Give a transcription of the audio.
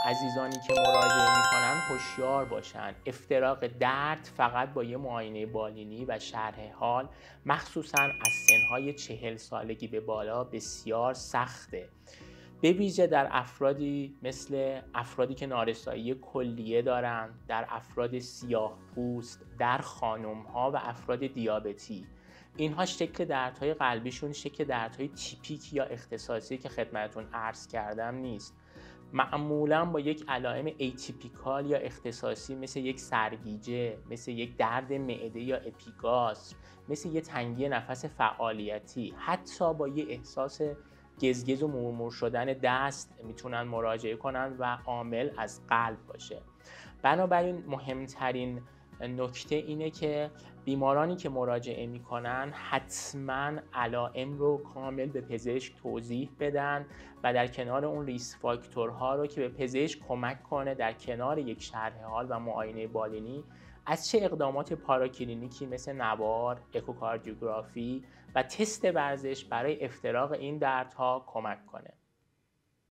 عزیزانی که مراجعه میکنن هوشیار باشن. افتراق درد فقط با یه معاینه بالینی و شرح حال، مخصوصاً از سنهای 40 سالگی به بالا، بسیار سخته. به ویژه در افرادی مثل افرادی که نارسایی کلیه دارن، در افراد سیاه پوست، در خانم‌ها و افراد دیابتی. اینها شکل دردهای قلبیشون شکل دردهای تیپیک یا اختصاصی که خدمتتون عرض کردم نیست. معمولاً با یک علائم ایتیپیکال یا اختصاصی مثل یک سرگیجه، مثل یک درد معده یا اپیگاستر، مثل یک تنگی نفس فعالیتی، حتی با یک احساس گزگز و مورمور شدن دست میتونن مراجعه کنن و عامل از قلب باشه. بنابراین مهمترین نکته اینه که بیمارانی که مراجعه میکنن حتما علائم رو کامل به پزشک توضیح بدن و در کنار اون ریسک فاکتورها رو که به پزشک کمک کنه در کنار یک شرح حال و معاینه بالینی از چه اقدامات پاراکلینیکی مثل نوار، اکوکاردیوگرافی و تست ورزش برای افتراق این دردها کمک کنه.